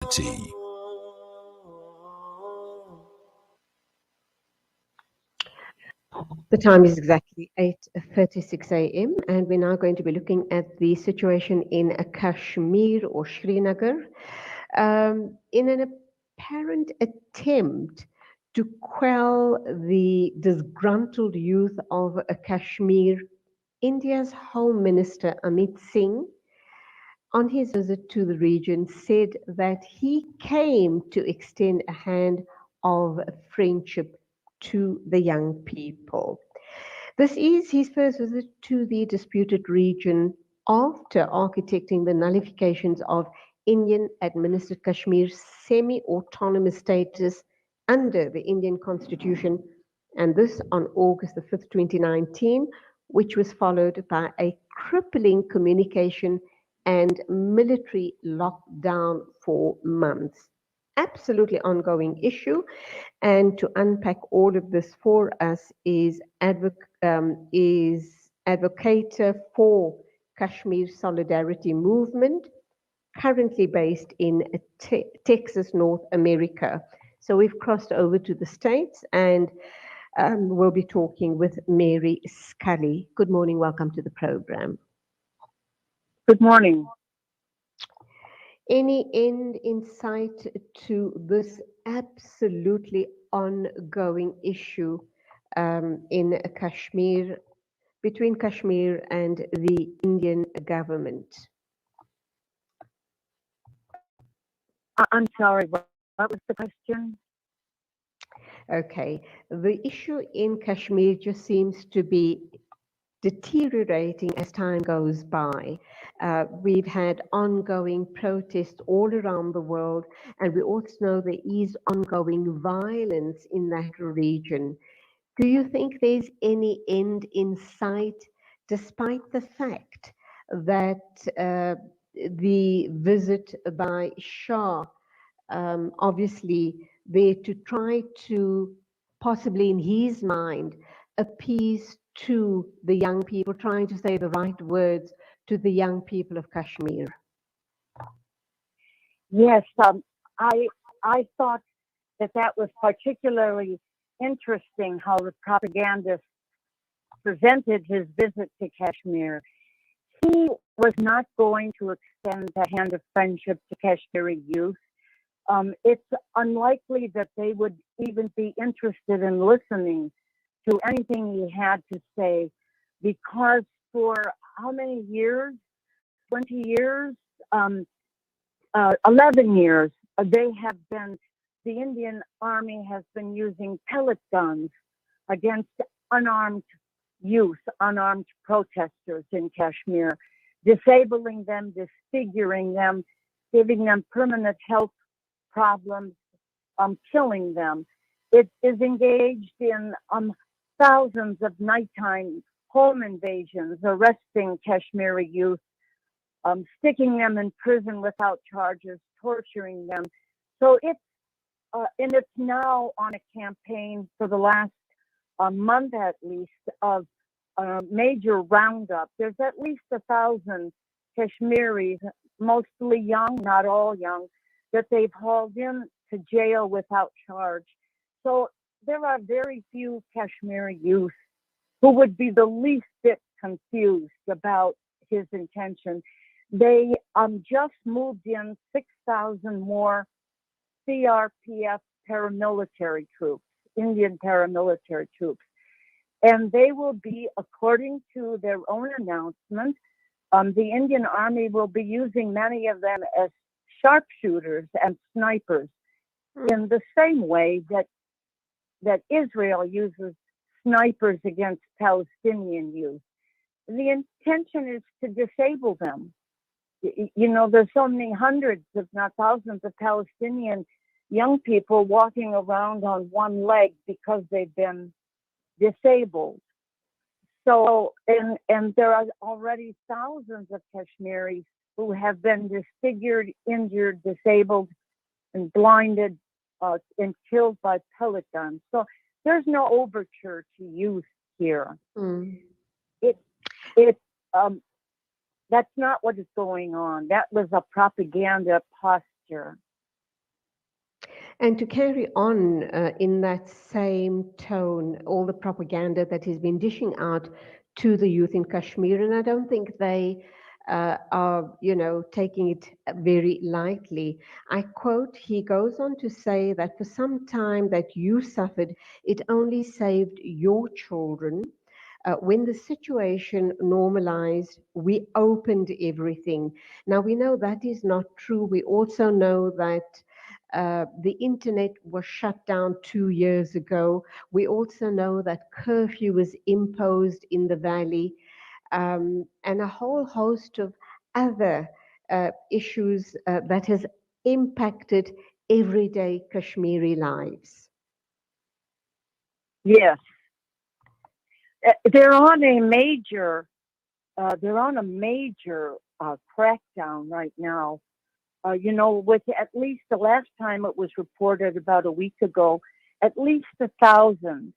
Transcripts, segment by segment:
Solidarity. The time is exactly 8:36 a.m. and we're now going to be looking at the situation in Kashmir or Srinagar in an apparent attempt to quell the disgruntled youth of Kashmir. India's Home Minister Amit Shah, on his visit to the region, said that he came to extend a hand of friendship to the young people. This is his first visit to the disputed region after architecting the nullifications of Indian administered Kashmir's semi autonomous status under the Indian Constitution, and this on August the 5th, 2019, which was followed by a crippling communication and military lockdown for months. Absolutely ongoing issue. And to unpack all of this for us is advocator for Kashmir Solidarity Movement, currently based in Texas, North America. So we've crossed over to the States and we'll be talking with Mary Scully. Good morning. Welcome to the program. Good morning. Any end in sight to this absolutely ongoing issue in Kashmir, between Kashmir and the Indian government? I'm sorry, what was the question? Okay, the issue in Kashmir just seems to be deteriorating as time goes by. We've had ongoing protests all around the world, and we also know there is ongoing violence in that region. Do you think there's any end in sight, despite the fact that the visit by Shah, obviously, there to try to possibly, in his mind, appease to the young people, trying to say the right words to the young people of Kashmir? Yes, I thought that was particularly interesting how the propagandist presented his visit to Kashmir. He was not going to extend the hand of friendship to Kashmiri youth. It's unlikely that they would even be interested in listening to anything he had to say, because for how many years? 20 years? 11 years, the Indian Army has been using pellet guns against unarmed youth, unarmed protesters in Kashmir, disabling them, disfiguring them, giving them permanent health problems, killing them. It is engaged in thousands of nighttime home invasions, arresting Kashmiri youth, sticking them in prison without charges, torturing them. So it's now on a campaign for the last month at least of major roundup. There's at least 1,000 Kashmiris, mostly young, not all young, that they've hauled in to jail without charge. So there are very few Kashmiri youth who would be the least bit confused about his intention. They just moved in 6,000 more CRPF paramilitary troops, Indian paramilitary troops. And they will be, according to their own announcement, the Indian Army will be using many of them as sharpshooters and snipers in the same way that Israel uses snipers against Palestinian youth. The intention is to disable them. You know, there's so many hundreds, if not thousands, of Palestinian young people walking around on one leg because they've been disabled. So, and there are already thousands of Kashmiris who have been disfigured, injured, disabled, and blinded, and killed by pellet guns. So there's no overture to youth here. That's not what is going on. That was a propaganda posture. And to carry on in that same tone, all the propaganda that has been dishing out to the youth in Kashmir, and I don't think they are, taking it very lightly. I quote, he goes on to say that for some time that you suffered, it only saved your children. When the situation normalized, we opened everything. Now, we know that is not true. We also know that the internet was shut down 2 years ago. We also know that curfew was imposed in the valley, and a whole host of other issues that has impacted everyday Kashmiri lives. Yes, they're on a major crackdown right now. With at least the last time it was reported about a week ago, at least 1,000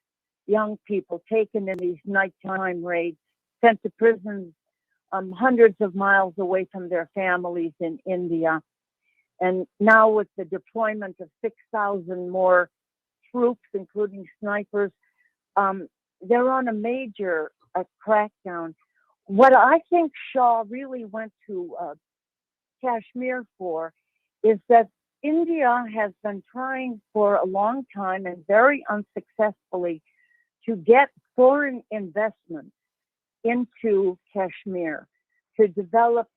young people taken in these nighttime raids, sent to prisons hundreds of miles away from their families in India. And now with the deployment of 6,000 more troops, including snipers, they're on a major crackdown. What I think Shah really went to Kashmir for is that India has been trying for a long time and very unsuccessfully to get foreign investment into Kashmir to develop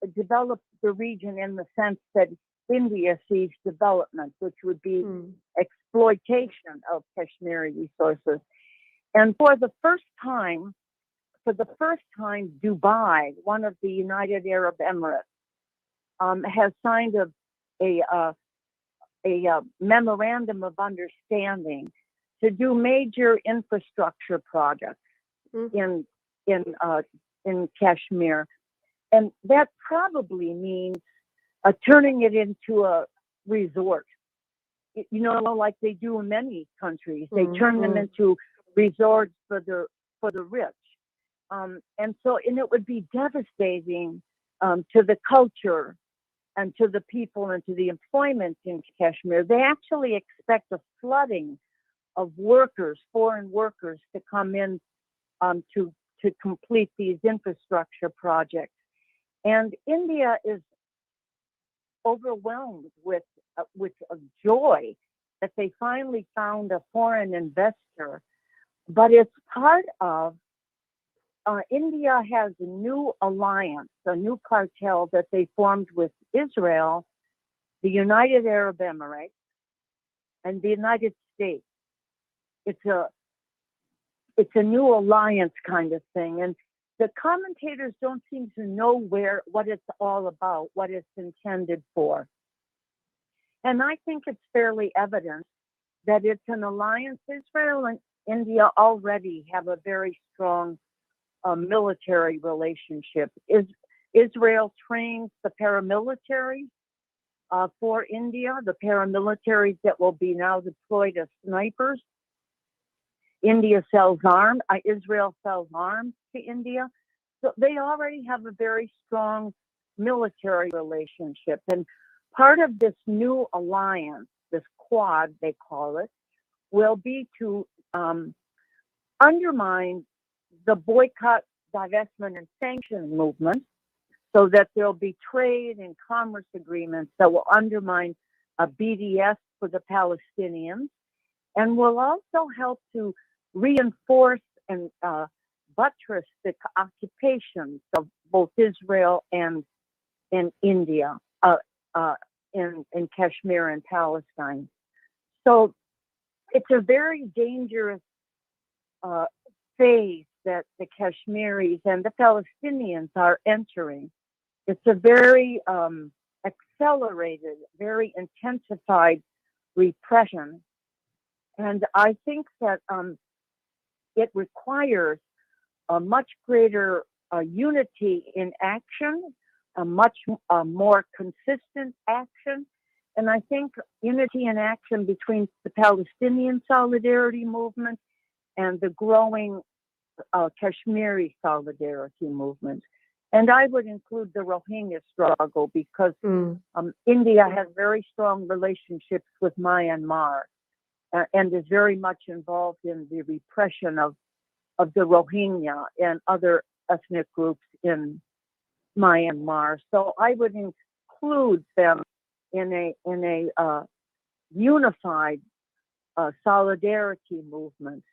the region in the sense that India sees development, which would be exploitation of Kashmiri resources. And for the first time, Dubai, one of the United Arab Emirates, has signed a memorandum of understanding to do major infrastructure projects in Kashmir, and that probably means turning it into a resort. Like they do in many countries, they turn them into resorts for the rich, and it would be devastating to the culture and to the people and to the employment in Kashmir. They actually expect a flooding of workers, foreign workers, to come in to complete these infrastructure projects. And India is overwhelmed with a joy that they finally found a foreign investor. But it's part of India has a new alliance, a new cartel that they formed with Israel, the United Arab Emirates, and the United States. It's a new alliance kind of thing, and the commentators don't seem to know what it's all about, what it's intended for. And I think it's fairly evident that it's an alliance. Israel and India already have a very strong military relationship. Israel trains the paramilitary for India, the paramilitaries that will be now deployed as snipers. Israel sells arms to India. So they already have a very strong military relationship. And part of this new alliance, this Quad, they call it, will be to undermine the boycott, divestment, and sanction movement, so that there'll be trade and commerce agreements that will undermine a BDS for the Palestinians, and will also help to reinforce and buttress the occupations of both Israel and India in Kashmir and Palestine. So it's a very dangerous phase that the Kashmiris and the Palestinians are entering. It's a very accelerated, very intensified repression. And I think that it requires a much greater unity in action, a much more consistent action. And I think unity in action between the Palestinian Solidarity Movement and the growing Kashmiri Solidarity Movement. And I would include the Rohingya struggle because India has very strong relationships with Myanmar and is very much involved in the repression of the Rohingya and other ethnic groups in Myanmar. So I would include them in a unified solidarity movement.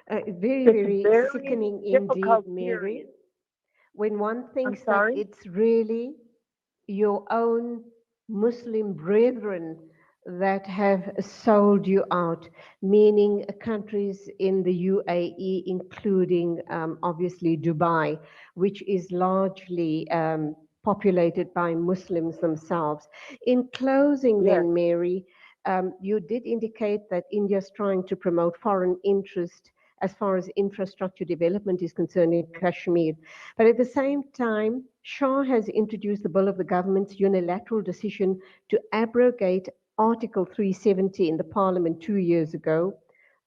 Very sickening indeed, Mary. When one thinks that it's really your own Muslim brethren that have sold you out, meaning countries in the UAE, including obviously Dubai, which is largely populated by Muslims themselves. In closing then, Mary, you did indicate that India is trying to promote foreign interest as far as infrastructure development is concerned in Kashmir. But at the same time, Shah has introduced the bill of the government's unilateral decision to abrogate Article 370 in the parliament 2 years ago,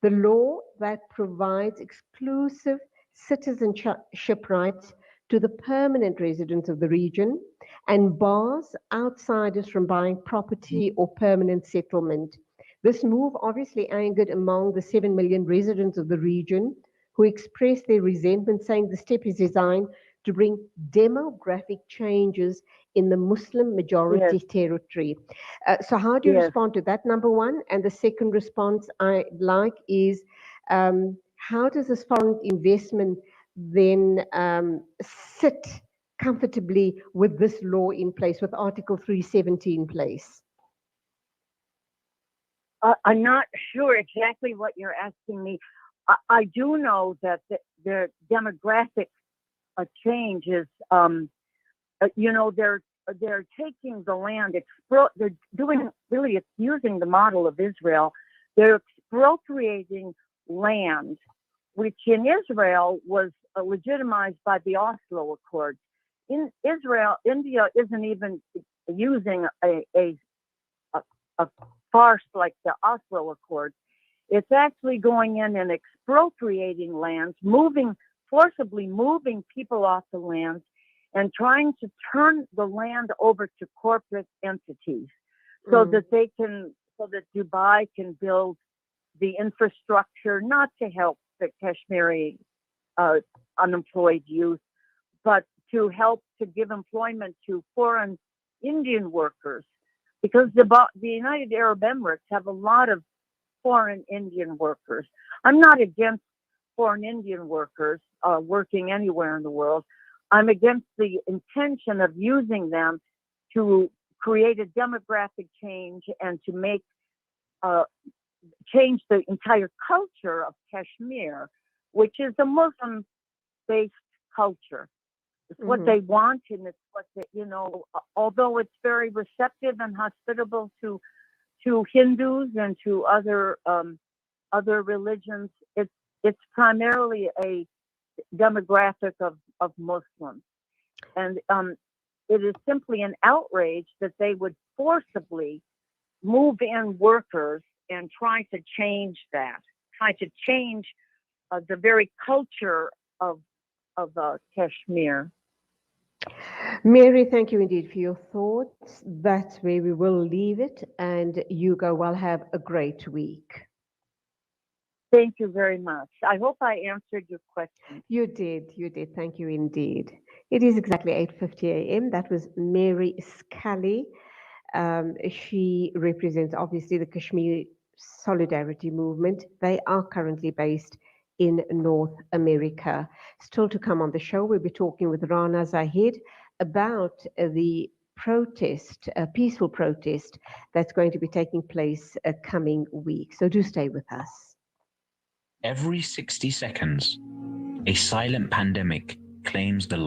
the law that provides exclusive citizenship rights to the permanent residents of the region and bars outsiders from buying property or permanent settlement. This move obviously angered among the 7 million residents of the region who expressed their resentment, saying the step is designed to bring demographic changes in the Muslim majority territory. So how do you respond to that, number one? And the second response I like is, how does this foreign investment then sit comfortably with this law in place, with Article 370 in place? I'm not sure exactly what you're asking me. I do know that the demographic change is, they're taking the land, they're doing really, it's using the model of Israel. They're expropriating land, which in Israel was legitimized by the Oslo Accords. In Israel, India isn't even using a farce like the Oslo Accords. It's actually going in and expropriating lands, forcibly moving people off the lands and trying to turn the land over to corporate entities so that Dubai can build the infrastructure, not to help the Kashmiri unemployed youth, but to help to give employment to foreign Indian workers, because the United Arab Emirates have a lot of foreign Indian workers. I'm not against foreign Indian workers working anywhere in the world. I'm against the intention of using them to create a demographic change and to make change the entire culture of Kashmir, which is a Muslim-based culture. It's what they want, and it's what they, although it's very receptive and hospitable to Hindus and to other religions, it's primarily a demographic of Muslims, and it is simply an outrage that they would forcibly move in workers and try to change the very culture of Kashmir. Mary, thank you indeed for your thoughts. That's where we will leave it, and you go well. Have a great week. Thank you very much. I hope I answered your question. You did. Thank you indeed. It is exactly 8:50 a.m. That was Mary Scully. She represents obviously the Kashmir Solidarity Movement. They are currently based in North America. Still to come on the show, we'll be talking with Rana Zahid about the protest, a peaceful protest that's going to be taking place a coming week. So do stay with us. Every 60 seconds, a silent pandemic claims the